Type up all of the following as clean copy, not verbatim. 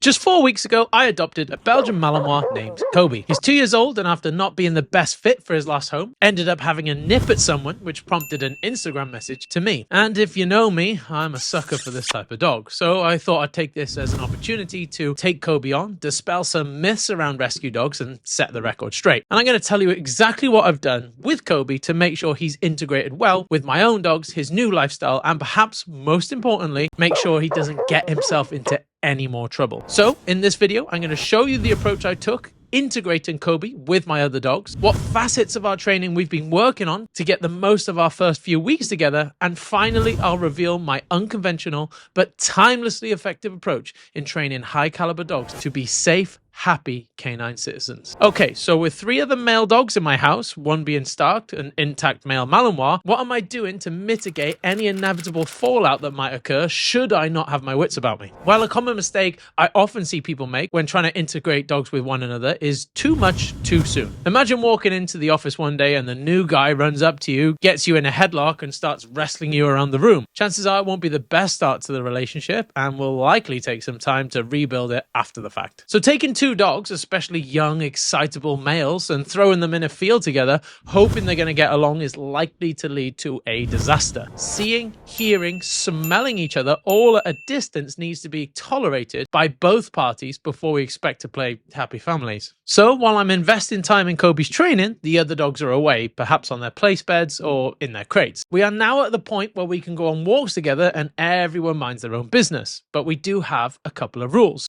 Just 4 weeks ago, I adopted a Belgian Malinois named Kobe. He's 2 years old, and after not being the best fit for his last home, ended up having a nip at someone, which prompted an Instagram message to me. And if you know me, I'm a sucker for this type of dog. So I thought I'd take this as an opportunity to take Kobe on, dispel some myths around rescue dogs, and set the record straight. And I'm going to tell you exactly what I've done with Kobe to make sure he's integrated well with my own dogs, his new lifestyle, and perhaps most importantly, make sure he doesn't get himself into any more trouble. So in this video, I'm going to show you the approach I took integrating Kobe with my other dogs, what facets of our training we've been working on to get the most of our first few weeks together, and finally I'll reveal my unconventional but timelessly effective approach in training high caliber dogs to be safe, happy canine citizens. Okay, so with 3 other male dogs in my house, one being Stark, an intact male Malinois, what am I doing to mitigate any inevitable fallout that might occur should I not have my wits about me? Well, a common mistake I often see people make when trying to integrate dogs with one another is too much too soon. Imagine walking into the office one day and the new guy runs up to you, gets you in a headlock and starts wrestling you around the room. Chances are it won't be the best start to the relationship and will likely take some time to rebuild it after the fact. So taking 2 dogs, especially young, excitable males, and throwing them in a field together, hoping they're going to get along, is likely to lead to a disaster. Seeing, hearing, smelling each other all at a distance needs to be tolerated by both parties before we expect to play happy families. So while I'm investing time in Kobe's training, the other dogs are away, perhaps on their place beds or in their crates. We are now at the point where we can go on walks together and everyone minds their own business, but we do have a couple of rules.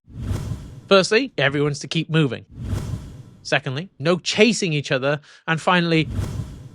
Firstly, everyone's to keep moving. Secondly, no chasing each other. And finally,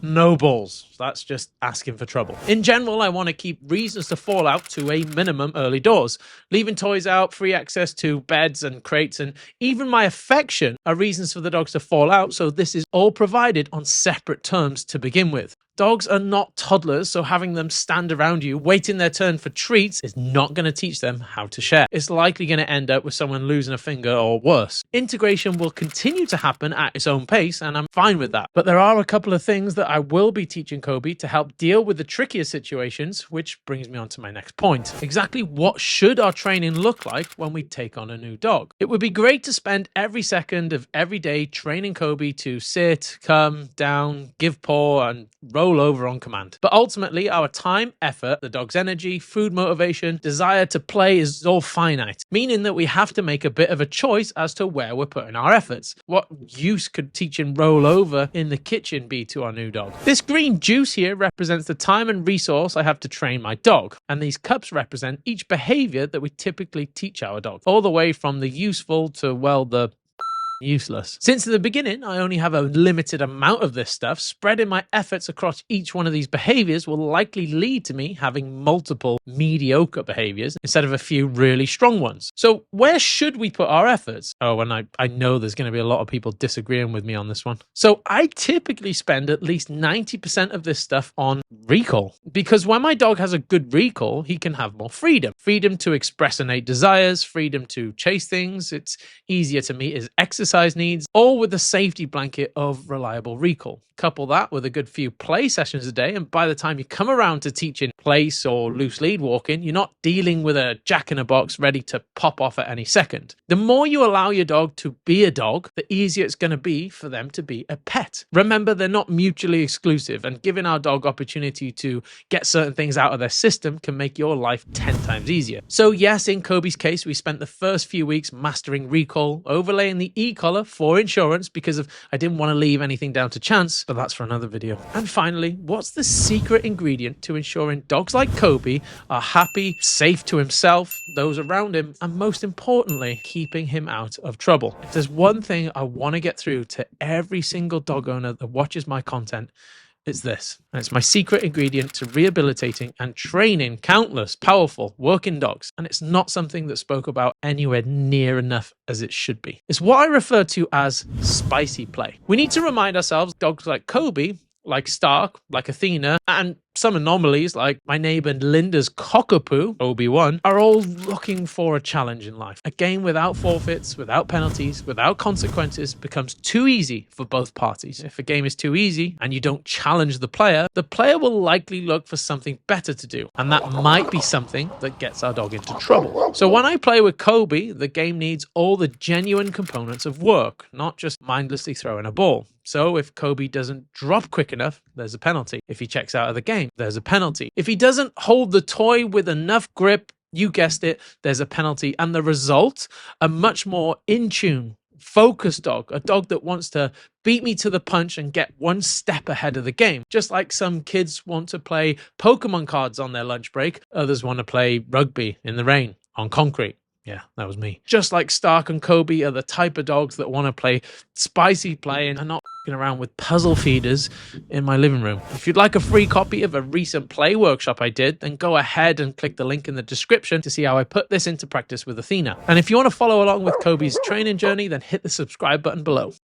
no balls. That's just asking for trouble. In general, I want to keep reasons to fall out to a minimum early doors. Leaving toys out, free access to beds and crates, and even my affection are reasons for the dogs to fall out, so this is all provided on separate terms to begin with. Dogs are not toddlers, so having them stand around you waiting their turn for treats is not going to teach them how to share. It's likely going to end up with someone losing a finger or worse. Integration will continue to happen at its own pace, and I'm fine with that. But there are a couple of things that I will be teaching Kobe to help deal with the trickier situations, which brings me on to my next point. Exactly what should our training look like when we take on a new dog? It would be great to spend every second of every day training Kobe to sit, come, down, give paw, and roll over on command. But ultimately, our time, effort, the dog's energy, food motivation, desire to play is all finite, meaning that we have to make a bit of a choice as to where we're putting our efforts. What use could teaching roll over in the kitchen be to our new dog? This green juice here represents the time and resource I have to train my dog, and these cups represent each behavior that we typically teach our dog, all the way from the useful to, well, the useless. Since the beginning, I only have a limited amount of this stuff. Spreading my efforts across each one of these behaviors will likely lead to me having multiple mediocre behaviors instead of a few really strong ones. So where should we put our efforts? Oh, and I know there's going to be a lot of people disagreeing with me on this one. So I typically spend at least 90% of this stuff on recall, because when my dog has a good recall, he can have more freedom. Freedom to express innate desires, freedom to chase things. It's easier to meet his exercise needs, all with the safety blanket of reliable recall. Couple that with a good few play sessions a day, and by the time you come around to teaching place or loose lead walking, you're not dealing with a jack-in-a-box ready to pop off at any second. The more you allow your dog to be a dog, the easier it's going to be for them to be a pet. Remember, they're not mutually exclusive, and giving our dog opportunity to get certain things out of their system can make your life 10 times easier. So yes, in Kobe's case, we spent the first few weeks mastering recall, overlaying the e-collar for insurance because I didn't want to leave anything down to chance, but that's for another video. And finally, what's the secret ingredient to ensuring dogs like Kobe are happy, safe to himself, those around him, and most importantly, keeping him out of trouble? If there's one thing I want to get through to every single dog owner that watches my content, it's this. And it's my secret ingredient to rehabilitating and training countless powerful working dogs. And it's not something that's spoke about anywhere near enough as it should be. It's what I refer to as spicy play. We need to remind ourselves dogs like Kobe, like Stark, like Athena, and some anomalies, like my neighbor Linda's cockapoo, Obi-Wan, are all looking for a challenge in life. A game without forfeits, without penalties, without consequences becomes too easy for both parties. If a game is too easy and you don't challenge the player will likely look for something better to do. And that might be something that gets our dog into trouble. So when I play with Kobe, the game needs all the genuine components of work, not just mindlessly throwing a ball. So if Kobe doesn't drop quick enough, there's a penalty. If he checks out of the game, there's a penalty. If he doesn't hold the toy with enough grip, you guessed it, there's a penalty. And the result, a much more in tune, focused dog, a dog that wants to beat me to the punch and get one step ahead of the game. Just like some kids want to play Pokemon cards on their lunch break, others want to play rugby in the rain on concrete. Yeah, that was me. Just like Stark and Kobe are the type of dogs that want to play spicy play and are not f***ing around with puzzle feeders in my living room. If you'd like a free copy of a recent play workshop I did, then go ahead and click the link in the description to see how I put this into practice with Athena. And if you want to follow along with Kobe's training journey, then hit the subscribe button below.